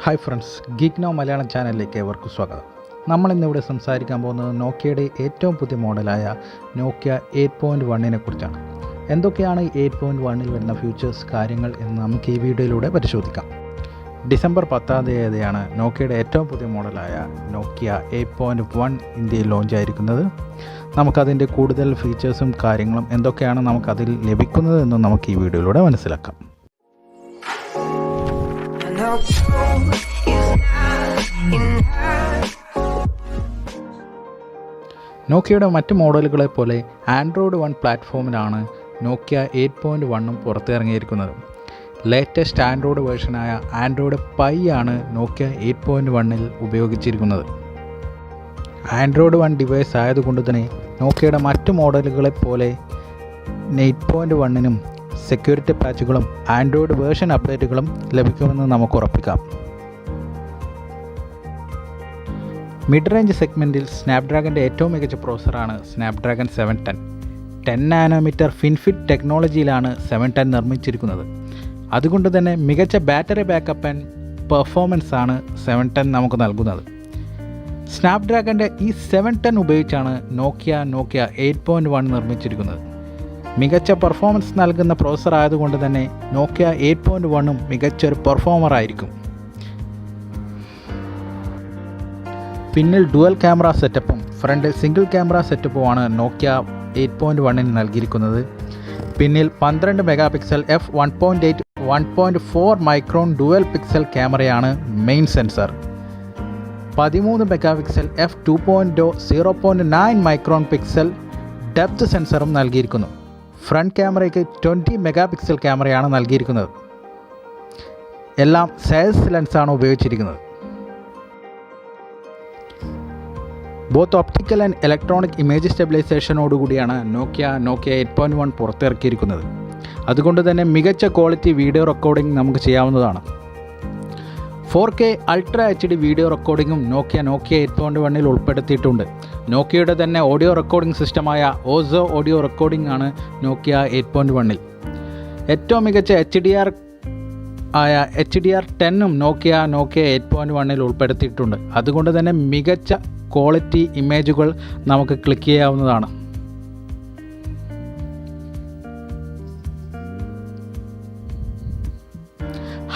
Hi friends, geek now Malayalam ചാനലിലേക്ക് ഏവർക്കും സ്വാഗതം. നമ്മളിന്നിവിടെ സംസാരിക്കാൻ പോകുന്നത് നോക്കിയയുടെ ഏറ്റവും പുതിയ മോഡലായ നോക്കിയ 8.1 കുറിച്ചാണ്. എന്തൊക്കെയാണ് 8.1 വരുന്ന ഫ്യൂച്ചേഴ്സ് കാര്യങ്ങൾ എന്ന് നമുക്ക് ഈ വീഡിയോയിലൂടെ പരിശോധിക്കാം. ഡിസംബർ 10 നോക്കിയയുടെ ഏറ്റവും പുതിയ മോഡലായ നോക്കിയ 8.1 ഇന്ത്യയിൽ ലോഞ്ച് ആയിരിക്കുന്നത്. നമുക്കതിൻ്റെ കൂടുതൽ ഫീച്ചേഴ്സും കാര്യങ്ങളും എന്തൊക്കെയാണ് നമുക്കതിൽ ലഭിക്കുന്നത് എന്നും നമുക്ക് ഈ വീഡിയോയിലൂടെ മനസ്സിലാക്കാം. നോക്കിയയുടെ മറ്റ് മോഡലുകളെ പോലെ ആൻഡ്രോയിഡ് 1 പ്ലാറ്റ്ഫോമിലാണ് നോക്കിയ 8.1 പുറത്തിറങ്ങിയിരിക്കുന്നത്. ലേറ്റസ്റ്റ് ആൻഡ്രോയിഡ് വേർഷനായ ആൻഡ്രോയിഡ് പൈ ആണ് നോക്കിയ 8.1 ഉപയോഗിച്ചിരിക്കുന്നത്. ആൻഡ്രോയിഡ് 1 ഡിവൈസ് ആയതുകൊണ്ട് തന്നെ നോക്കിയയുടെ മറ്റ് മോഡലുകളെ പോലെ 8.1 സെക്യൂരിറ്റി പാച്ചുകളും ആൻഡ്രോയിഡ് വേർഷൻ അപ്ഡേറ്റുകളും ലഭിക്കുമെന്ന് നമുക്ക് ഉറപ്പിക്കാം. മിഡ് റേഞ്ച് സെഗ്മെൻറ്റിൽ സ്നാപ്ഡ്രാഗൻ്റെ ഏറ്റവും മികച്ച പ്രോസസ്സറാണ് സ്നാപ്ഡ്രാഗൺ 710. 10 നാനോമീറ്റർ ഫിൻഫിറ്റ് ടെക്നോളജിയിലാണ് 710 നിർമ്മിച്ചിരിക്കുന്നത്. അതുകൊണ്ട് തന്നെ മികച്ച ബാറ്ററി ബാക്കപ്പ് ആൻഡ് പെർഫോമൻസ് ആണ് 710 നമുക്ക് നൽകുന്നത്. സ്നാപ്ഡ്രാഗൻ്റെ ഈ 710 ഉപയോഗിച്ചാണ് നോക്കിയ 8.1 നിർമ്മിച്ചിരിക്കുന്നത്. മികച്ച പെർഫോമൻസ് നൽകുന്ന പ്രോസസ്സർ ആയതുകൊണ്ട് തന്നെ നോക്കിയ 8.1 മികച്ചൊരു പെർഫോമർ ആയിരിക്കും. പിന്നിൽ ഡുവൽ ക്യാമറ സെറ്റപ്പും ഫ്രണ്ടിൽ സിംഗിൾ ക്യാമറ സെറ്റപ്പുമാണ് നോക്കിയ 8.1 നൽകിയിരിക്കുന്നത്. പിന്നിൽ 12 megapixel f1.8 1.4 micron dual pixel ക്യാമറയാണ് main sensor. 13 megapixel f2.0 0.9 micron pixel depth സെൻസറും നൽകിയിരിക്കുന്നു. ഫ്രണ്ട് ക്യാമറയ്ക്ക് 20 മെഗാ പിക്സൽ ക്യാമറയാണ് നൽകിയിരിക്കുന്നത്. എല്ലാം സൈസ് ലെൻസാണ് ഉപയോഗിച്ചിരിക്കുന്നത്. Both optical and electronic image സ്റ്റെബിലൈസേഷനോടുകൂടിയാണ് നോക്കിയ 8.1 പുറത്തിറക്കിയിരിക്കുന്നത്. അതുകൊണ്ട് തന്നെ മികച്ച ക്വാളിറ്റി വീഡിയോ റെക്കോർഡിംഗ് നമുക്ക് ചെയ്യാവുന്നതാണ്. 4K അൾട്രാ HD വീഡിയോ റെക്കോർഡിങ്ങും നോക്കിയ 8.1 ഉൾപ്പെടുത്തിയിട്ടുണ്ട്. നോക്കിയയുടെ തന്നെ ഓഡിയോ റെക്കോർഡിംഗ് സിസ്റ്റമായ ഓസോ ഓഡിയോ റെക്കോർഡിംഗ് ആണ് നോക്കിയ 8.1. ഏറ്റവും മികച്ച HDR10 നോക്കിയ 8.1 ഉൾപ്പെടുത്തിയിട്ടുണ്ട്. അതുകൊണ്ട് തന്നെ മികച്ച ക്വാളിറ്റി ഇമേജുകൾ നമുക്ക് ക്ലിക്ക് ചെയ്യാവുന്നതാണ്.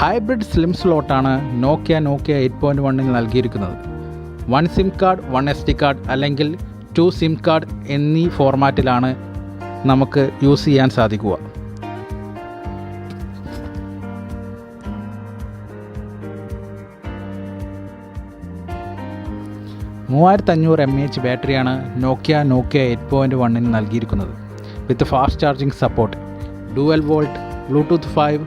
ഹൈബ്രിഡ് സ്ലിം സ്ലോട്ടാണ് നോക്കിയ 8.1 നൽകിയിരിക്കുന്നത്. 1 സിം കാർഡ്, 1 SD കാർഡ് അല്ലെങ്കിൽ 2 സിം കാർഡ് എന്നീ ഫോർമാറ്റിലാണ് നമുക്ക് യൂസ് ചെയ്യാൻ സാധിക്കുക. $3500 mAh ബാറ്ററിയാണ് നോക്കിയ 8.1 നൽകിയിരിക്കുന്നത്. With fast charging support, dual volt, Bluetooth 5,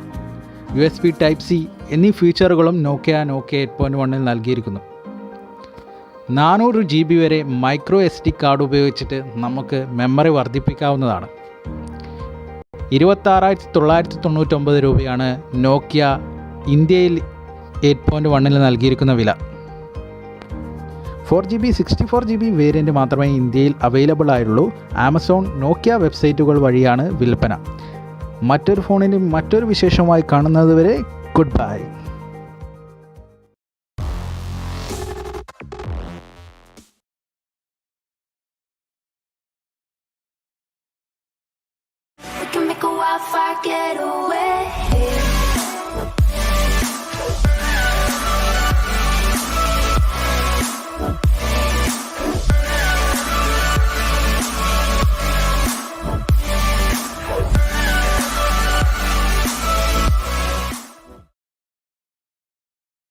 USB Type C എന്നീ ഫീച്ചറുകളും നോക്കിയ 8.1 നൽകിയിരിക്കുന്നു. 400 GB വരെ മൈക്രോ SD കാർഡ് ഉപയോഗിച്ചിട്ട് നമുക്ക് മെമ്മറി വർദ്ധിപ്പിക്കാവുന്നതാണ്. 26,999 രൂപയാണ് നോക്കിയ ഇന്ത്യയിൽ 8.1 നൽകിയിരിക്കുന്ന വില. 4GB 64GB വേരിയൻറ്റ് മാത്രമേ ഇന്ത്യയിൽ അവൈലബിൾ ആയുള്ളൂ. ആമസോൺ, നോക്കിയ വെബ്സൈറ്റുകൾ വഴിയാണ് വിൽപ്പന. മറ്റൊരു ഫോണിന് മറ്റൊരു വിശേഷമായി കാണുന്നതുവരെ goodbye. We can make a wildfire get away.